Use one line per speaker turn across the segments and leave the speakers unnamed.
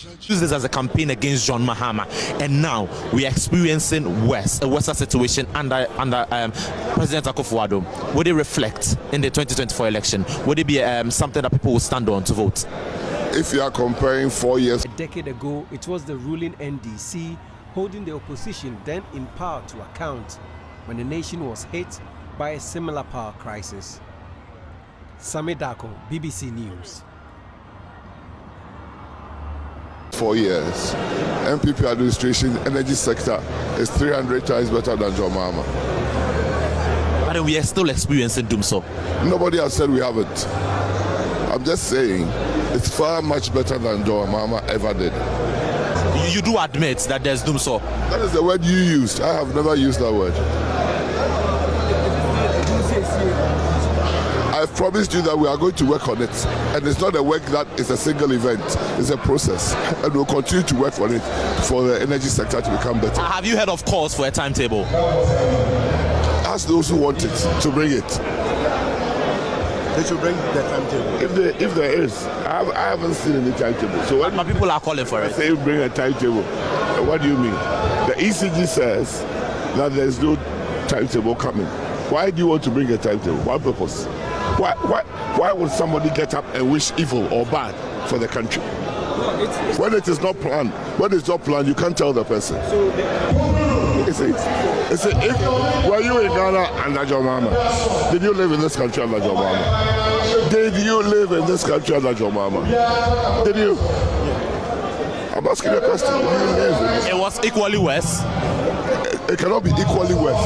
use this as a campaign against John Mahama, and now we are experiencing a worse situation under President Akufo-Addo. Would it reflect in the 2024 election? Would it be something that people will stand on to vote?
If you are comparing 4 years,
a decade ago, it was the ruling NDC holding the opposition then in power to account when the nation was hit by a similar power crisis. Sami Dako, BBC News.
4 years, NPP administration, energy sector is 300 times better than John Mahama.
But we are still experiencing Dumsor.
Nobody has said we haven't. I'm just saying it's far much better than John Mahama ever did.
You do admit that there's Dumsor.
That is the word you used. I have never used that word. I've promised you that we are going to work on it. And it's not a work that is a single event. It's a process. And we'll continue to work on it for the energy sector to become better.
Have you heard of calls for a timetable?
Ask those who want it to bring it.
They should bring the timetable.
If there is, I haven't seen any timetable. So when
people are calling for it.
Say bring a timetable. What do you mean? The ECG says that there's no timetable coming. Why do you want to bring a timetable? What purpose? Why would somebody get up and wish evil or bad for the country? When it is not planned, you can't tell the person. Were you in Ghana under John Mahama? Did you live in this country under John Mahama? Did you live in this country under John Mahama? Did you? I'm asking you a question. Did you live in this?
It was equally worse.
It cannot be equally worse.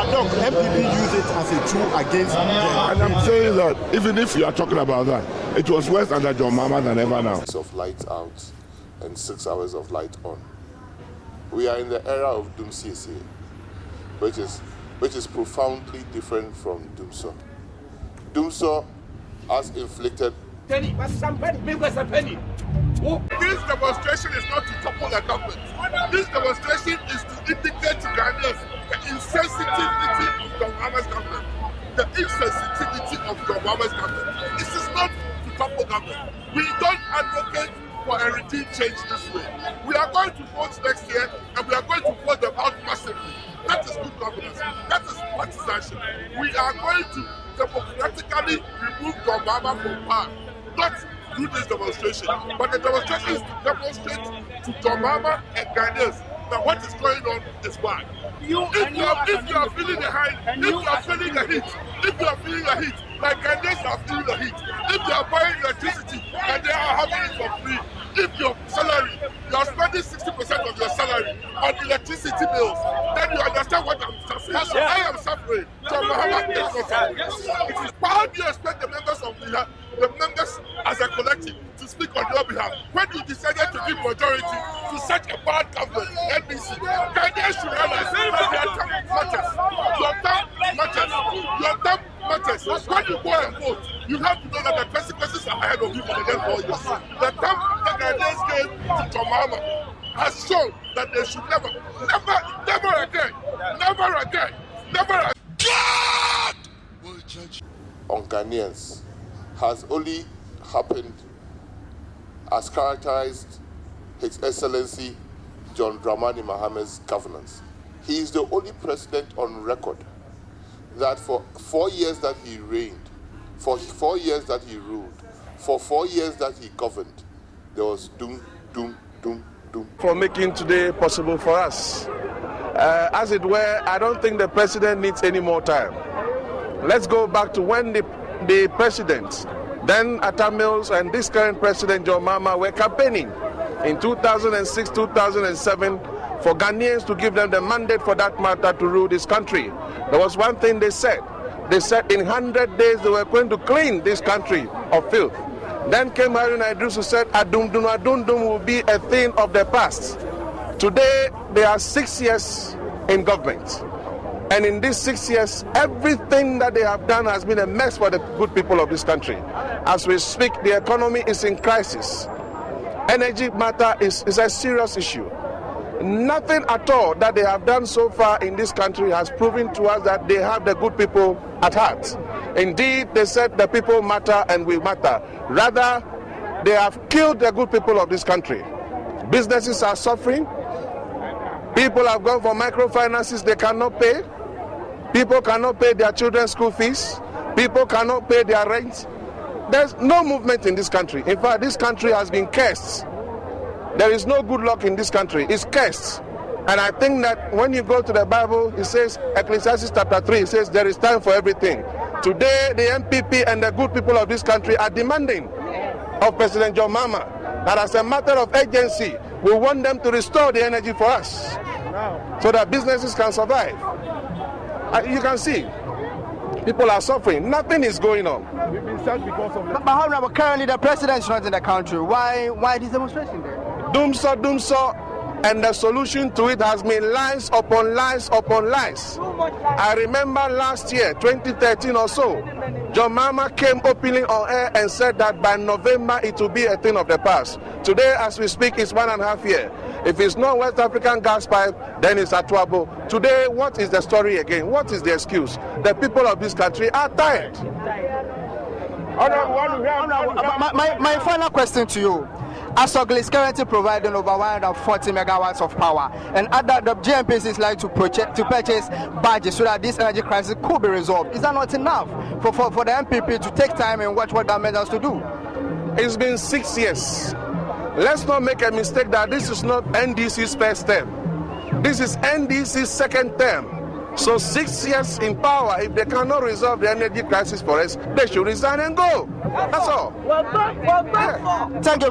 Look, NPP use it as a tool against them.
And I'm saying that even if you are talking about that, it was worse under John Mahama than ever now.
Of light out and 6 hours of light on. We are in the era of Dumsor, which is profoundly different from Dumsor. Dumsor has inflicted.
This demonstration is not to topple the government. This demonstration is to indicate to Ghanaians the insensitivity of John Mahama's government. The insensitivity of John Mahama's government. This is not to topple government. We don't advocate for a regime change this way. We are going to vote next year and we are going to vote them out massively. That is good governance. That is partisanship. We are going to democratically remove John Mahama from power. Not do this demonstration. But the demonstration is to demonstrate to John Mahama and Ghanaians that what is going on is bad. If you are feeling the heat, like Ghanaians are feeling the heat, if you are buying electricity and they are having it for free, if your salary, you are spending 60% of your salary on electricity bills, then you understand what I'm suffering. I am suffering. John Mahama is not suffering. How do you expect the members as a collective to speak on your behalf when you decided to give majority to such a bad government, NBC? Ghanaians should realize that your term matters. When you go and vote, you have to know that the consequences are ahead of you for the next 4 years. The term that Ghanaians gave to John Mahama has shown that they should never again. God will judge
On Ghanaians has only happened as characterized His Excellency John Dramani Mahama's governance. He is the only president on record that for 4 years that he reigned, for 4 years that he ruled, for 4 years that he governed, there was doom.
For making today possible for us. As it were, I don't think the president needs any more time. Let's go back to when the president, then Atta Mills and this current president, John Mahama, were campaigning in 2006, 2007 for Ghanaians to give them the mandate for that matter to rule this country. There was one thing they said. They said in 100 days they were going to clean this country of filth. Then came Harun Idris who said Adundum will be a thing of the past. Today they are 6 years in government. And in these 6 years, everything that they have done has been a mess for the good people of this country. As we speak, the economy is in crisis. Energy matter is a serious issue. Nothing at all that they have done so far in this country has proven to us that they have the good people at heart. Indeed, they said the people matter and we matter. Rather, they have killed the good people of this country. Businesses are suffering. People have gone for microfinances they cannot pay. People cannot pay their children's school fees. People cannot pay their rent. There's no movement in this country. In fact, this country has been cursed. There is no good luck in this country. It's cursed. And I think that when you go to the Bible, it says, Ecclesiastes chapter 3, it says there is time for everything. Today, the NPP and the good people of this country are demanding of President John Mahama that as a matter of urgency, we want them to restore the energy for us so that businesses can survive. You can see, people are suffering. Nothing is going on.
We've been sad because of
But however, currently the president is not in the country. Why this demonstration there?
Dumsor, and the solution to it has been lies upon lies upon lies. I remember last year, 2013 or so, John Mahama came openly on air and said that by November it will be a thing of the past. Today, as we speak, it's 1.5 years. If it's not West African gas pipe, then it's Atuabo. Today, what is the story again? What is the excuse? The people of this country are tired.
My final question to you. Asogli is currently providing over 140 megawatts of power, and the GMPs is like to purchase badges so that this energy crisis could be resolved. Is that not enough for the NPP to take time and watch what government has to do?
It's been 6 years. Let's not make a mistake that this is not NDC's first term. This is NDC's second term. So 6 years in power, if they cannot resolve the energy crisis for us, they should resign and go. That's all.
Thank you very much.